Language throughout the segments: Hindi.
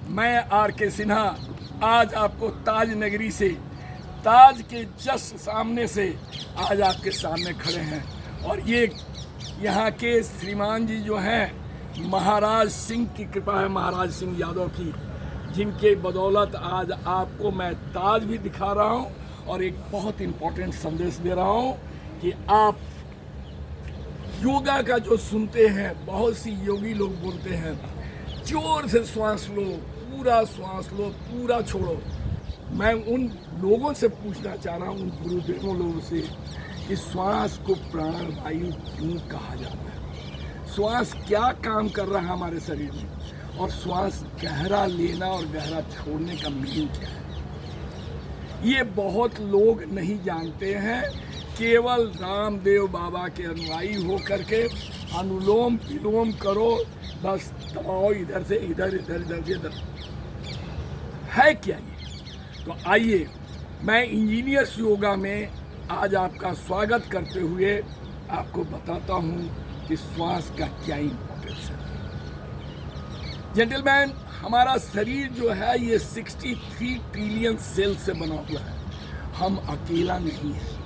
मैं आर के सिन्हा आज आपको ताज नगरी से, ताज के जस्ट सामने से आज आपके सामने खड़े हैं। और ये यहाँ के श्रीमान जी जो हैं, महाराज सिंह की कृपा है, महाराज सिंह यादव की, जिनके बदौलत आज आपको मैं ताज भी दिखा रहा हूँ और एक बहुत इम्पोर्टेंट संदेश दे रहा हूँ कि आप योगा का जो सुनते हैं, बहुत सी योगी लोग बोलते हैं जोर से श्वास लो, पूरा श्वास लो, पूरा छोड़ो। मैं उन लोगों से पूछना चाह रहा हूँ, उन गुरुदेवों लोगों से, कि श्वास को प्राणवायु क्यों कहा जाता है? श्वास क्या काम कर रहा है हमारे शरीर में, और श्वास गहरा लेना और गहरा छोड़ने का मीनिंग क्या है, ये बहुत लोग नहीं जानते हैं। केवल रामदेव बाबा के अनुयायी हो करके अनुलोम विलोम करो, बस दबाओ इधर से इधर, इधर इधर से इधर, है क्या ये? तो आइए मैं इंजीनियर्स योगा में आज आपका स्वागत करते हुए आपको बताता हूँ कि श्वास का क्या इम्पोर्टेंस है। जेंटलमैन, हमारा शरीर जो है ये 63 ट्रिलियन सेल से बना हुआ है। हम अकेला नहीं है।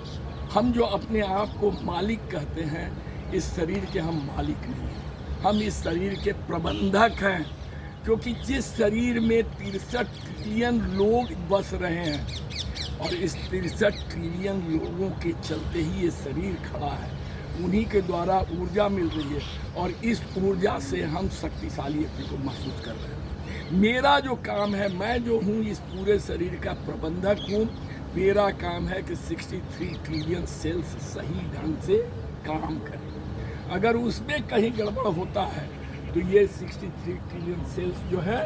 हम जो अपने आप को मालिक कहते हैं, इस शरीर के हम मालिक नहीं हैं। हम इस शरीर के प्रबंधक हैं, क्योंकि जिस शरीर में 63 ट्रिलियन लोग बस रहे हैं और इस 63 ट्रिलियन लोगों के चलते ही ये शरीर खड़ा है, उन्हीं के द्वारा ऊर्जा मिल रही है और इस ऊर्जा से हम शक्तिशाली अपने को महसूस कर रहे हैं। मेरा जो काम है, मैं जो हूँ इस पूरे शरीर का प्रबंधक हूँ। मेरा काम है कि 63 ट्रिलियन सेल्स सही ढंग से काम करें। अगर उसमें कहीं गड़बड़ होता है तो ये 63 ट्रिलियन सेल्स जो है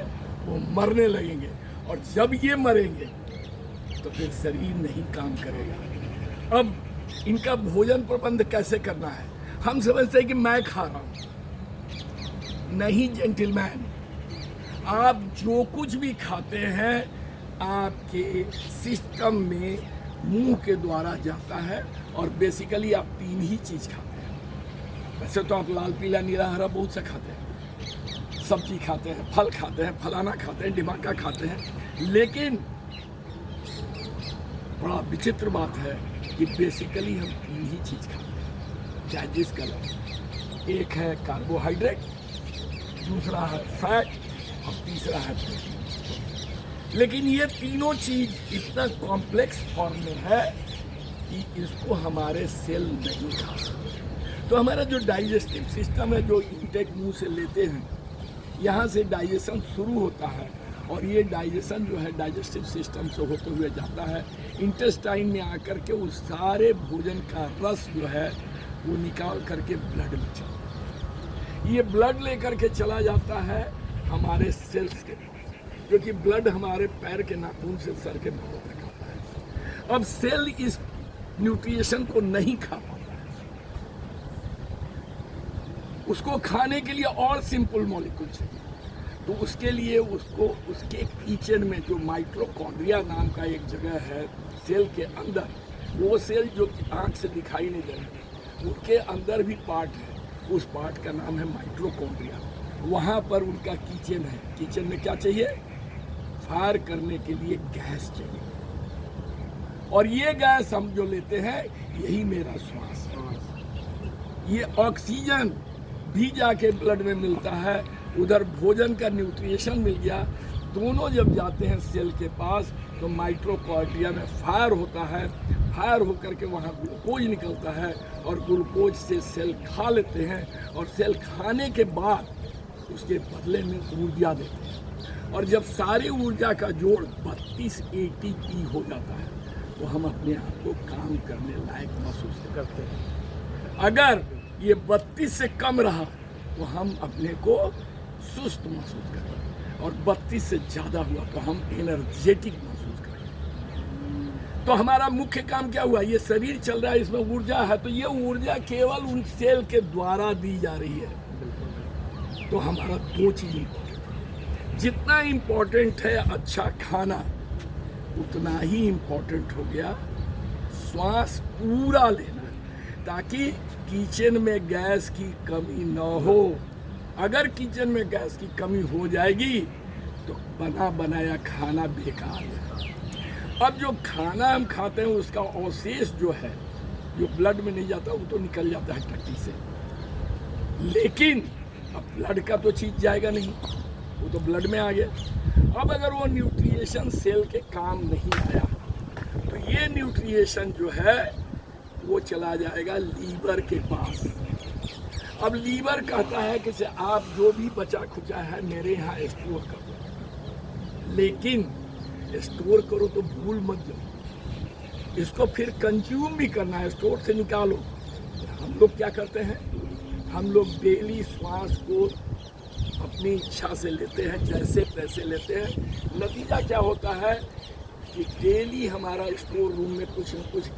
वो मरने लगेंगे, और जब ये मरेंगे तो फिर शरीर नहीं काम करेगा। अब इनका भोजन प्रबंध कैसे करना है? हम समझते हैं कि मैं खा रहा हूँ। नहीं जेंटलमैन, आप जो कुछ भी खाते हैं आपके सिस्टम में मुंह के द्वारा जाता है, और बेसिकली आप 3 ही चीज़ खाते हैं। वैसे तो आप लाल पीला नीला हरा बहुत सा खाते हैं, सब्जी खाते हैं, फल खाते हैं, फलाना खाते हैं, डिमाका खाते हैं, लेकिन बड़ा विचित्र बात है कि बेसिकली हम 3 ही चीज़ खाते हैं, चाहे जिस कलर। एक है कार्बोहाइड्रेट, दूसरा है फैट और तीसरा है प्रोटीन। लेकिन ये तीनों चीज़ इतना कॉम्प्लेक्स फॉर्म में है कि इसको हमारे सेल नहीं खा सकते। तो हमारा जो डाइजेस्टिव सिस्टम है, जो इंटेक मुंह से लेते हैं, यहाँ से डाइजेशन शुरू होता है, और ये डाइजेशन जो है डाइजेस्टिव सिस्टम से होते हुए जाता है इंटेस्टाइन में आकर के उस सारे भोजन का रस जो है वो निकाल करके ब्लड में चलता है। ये ब्लड लेकर के चला जाता है हमारे सेल्स के पास, क्योंकि ब्लड हमारे पैर के नाखून से सर के बालों तक आता है। अब सेल इस न्यूट्रिशन को नहीं खा पाता है, उसको खाने के लिए और सिंपल मॉलिक्यूल चाहिए। तो उसके लिए उसको उसके किचन में जो माइटोकॉन्ड्रिया नाम का एक जगह है सेल के अंदर, वो सेल जो आँख से दिखाई नहीं दे रहे, उनके अंदर भी पार्ट है, उस पार्ट का नाम है माइटोकॉन्ड्रिया। वहाँ पर उनका किचन है। किचन में क्या चाहिए? फायर करने के लिए गैस चाहिए, और ये गैस हम जो लेते हैं यही मेरा श्वास है। ये ऑक्सीजन भी जाके ब्लड में मिलता है, उधर भोजन का न्यूट्रिशन मिल गया, दोनों जब जाते हैं सेल के पास तो माइटोकॉन्ड्रिया में फायर होता है। फायर होकर के वहाँ ग्लूकोज निकलता है, और ग्लूकोज से सेल खा लेते हैं, और सेल खाने के बाद उसके बदले में ऊर्जा देते हैं। और जब सारी ऊर्जा का जोड़ 32 ATP हो जाता है तो हम अपने आप को काम करने लायक महसूस करते हैं। अगर ये 32 से कम रहा तो हम अपने को सुस्त महसूस करते हैं, और 32 से ज़्यादा हुआ तो हम एनर्जेटिक महसूस करते हैं। तो हमारा मुख्य काम क्या हुआ? ये शरीर चल रहा है, इसमें ऊर्जा है, तो ये ऊर्जा केवल उन सेल के द्वारा दी जा रही है। तो हमारा 2 चीज़ इम्पोर्टेंट है। जितना इम्पोर्टेंट है अच्छा खाना, उतना ही इम्पोर्टेंट हो गया श्वास पूरा लेना, ताकि किचन में गैस की कमी न हो। अगर किचन में गैस की कमी हो जाएगी तो बना बनाया खाना बेकार है। अब जो खाना हम खाते हैं उसका अवशेष जो है, जो ब्लड में नहीं जाता, वो तो निकल जाता है टट्टी से, लेकिन अब ब्लड का तो चीज जाएगा नहीं, वो तो ब्लड में आ गया। अब अगर वो न्यूट्रिएशन सेल के काम नहीं आया तो ये न्यूट्रिएशन जो है वो चला जाएगा लीवर के पास। अब लीवर कहता है कि आप जो भी बचा खुचा है मेरे यहाँ स्टोर करो, लेकिन स्टोर करो तो भूल मत जाओ, इसको फिर कंज्यूम भी करना है, स्टोर से निकालो। हम लोग क्या करते हैं, हम लोग डेली श्वास को अपनी इच्छा से लेते हैं, जैसे तैसे लेते हैं। नतीजा क्या होता है कि डेली हमारा स्टोर रूम में कुछ न कुछ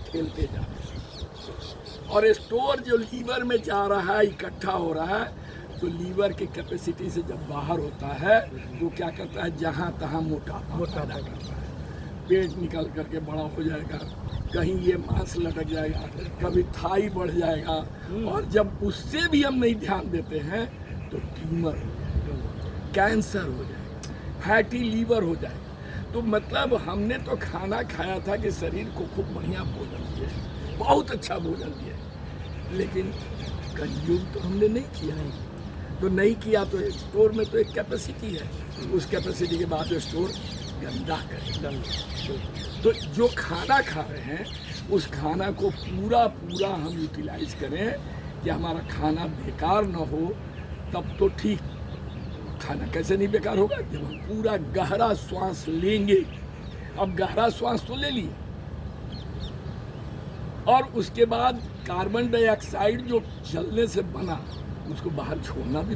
खेलते जा रहे हैं, और स्टोर जो लीवर में जा रहा है, इकट्ठा हो रहा है, तो लीवर की कैपेसिटी से जब बाहर होता है वो क्या करता है, जहाँ तहाँ मोटापा पैदा करता है, पेट निकल करके बड़ा हो जाएगा, कहीं ये मांस लटक जाएगा, कभी थाई बढ़ जाएगा, और जब उससे भी हम नहीं ध्यान देते हैं तो ट्यूमर हो जाएगा, कैंसर हो जाएगा, फैटी लीवर हो जाएगा। तो मतलब हमने तो खाना खाया था कि शरीर को खूब बढ़िया भोजन दिया, बहुत अच्छा भोजन दिया, लेकिन कंज्यूम तो हमने नहीं किया है। तो नहीं किया तो स्टोर में तो एक कैपेसिटी है, उस कैपेसिटी के बाद स्टोर गंदा करेगा। तो जो खाना खा रहे हैं उस खाना को पूरा हम यूटिलाइज करें कि हमारा खाना बेकार ना हो, तब तो ठीक। खाना कैसे नहीं बेकार होगा, जब हम पूरा गहरा श्वास लेंगे। अब गहरा श्वास तो ले लिए, और उसके बाद कार्बन डाइऑक्साइड जो जलने से बना उसको बाहर छोड़ना भी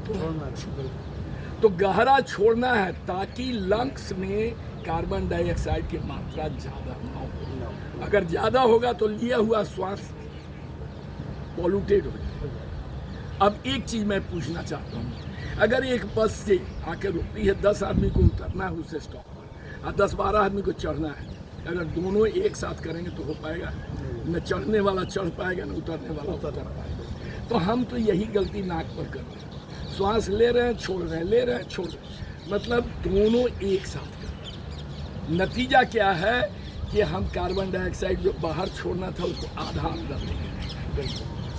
तो गहरा छोड़ना है, ताकि लंग्स में कार्बन डाइऑक्साइड की मात्रा ज़्यादा ना हो। अगर ज़्यादा होगा तो लिया हुआ श्वास पॉल्यूटेड हो जाएगा। अब एक चीज़ मैं पूछना चाहता हूँ, अगर एक बस से आके रुकती है, 10 आदमी को उतरना है उससे स्टॉप पर, और 10-12 आदमी को चढ़ना है, अगर दोनों एक साथ करेंगे तो हो पाएगा? न चढ़ने वाला चढ़ पाएगा, न उतरने वाला उतर पाएगा। तो हम तो यही गलती नाक पर कर रहे हैं, श्वास ले रहे हैं, छोड़ रहे हैं, ले रहे हैं, छोड़ रहे हैं, मतलब दोनों एक साथ कर रहे हैं। नतीजा क्या है कि हम कार्बन डाइऑक्साइड जो बाहर छोड़ना था उसको आधा अंदर ले गए।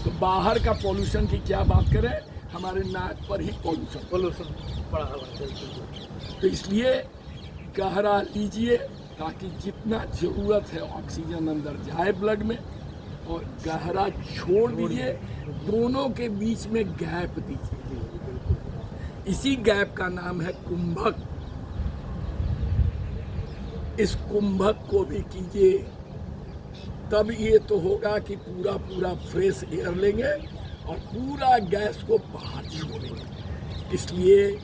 तो बाहर का पॉल्यूशन की क्या बात करें, हमारे नाक पर ही पॉल्यूशन पड़ा हुआ है। तो इसलिए गहरा लीजिए, ताकि जितना ज़रूरत है ऑक्सीजन अंदर जाए ब्लड में, और गहरा छोड़ दीजिए, दोनों के बीच में गैप दीजिए। इसी गैप का नाम है कुंभक। इस कुंभक को भी कीजिए, तब ये तो होगा कि पूरा फ्रेश एयर लेंगे और पूरा गैस को बाहर छोड़ेंगे। इसलिए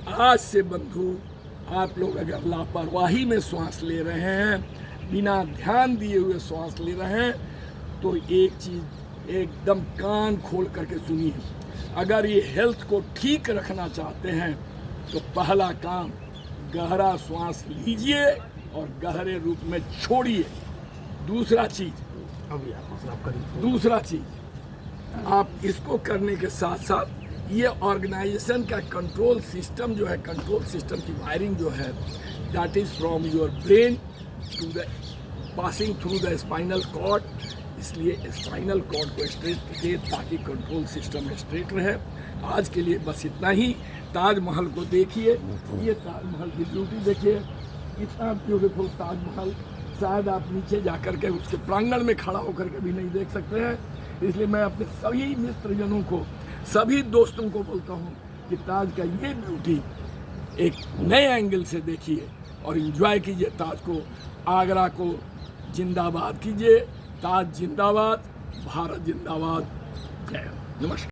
आज से बंधु, आप लोग अगर लापरवाही में श्वास ले रहे हैं, बिना ध्यान दिए हुए श्वास ले रहे हैं, तो एक चीज़ एकदम कान खोल करके सुनिए। अगर ये हेल्थ को ठीक रखना चाहते हैं तो पहला काम, गहरा श्वास लीजिए और गहरे रूप में छोड़िए। दूसरा चीज़ आप इसको करने के साथ साथ ये ऑर्गेनाइजेशन का कंट्रोल सिस्टम जो है, कंट्रोल सिस्टम की वायरिंग जो है, that is from your brain to the passing through the spinal cord. इसलिए स्पाइनल कॉर्ड को स्ट्रेट कीजिए ताकि कंट्रोल सिस्टम स्ट्रेट रहे। आज के लिए बस इतना ही। ताजमहल को देखिए, ये ताजमहल की ब्यूटी देखिए, इतना ब्यूटीफुल ताजमहल शायद आप नीचे जाकर के उसके प्रांगण में खड़ा होकर के भी नहीं देख सकते हैं। इसलिए मैं अपने सभी मित्रजनों को, सभी दोस्तों को बोलता हूँ कि ताज का ये ब्यूटी एक नए एंगल से देखिए और एंजॉय कीजिए ताज को। आगरा को जिंदाबाद कीजिए। ताज जिंदाबाद, भारत जिंदाबाद। जय हिंद। नमस्कार।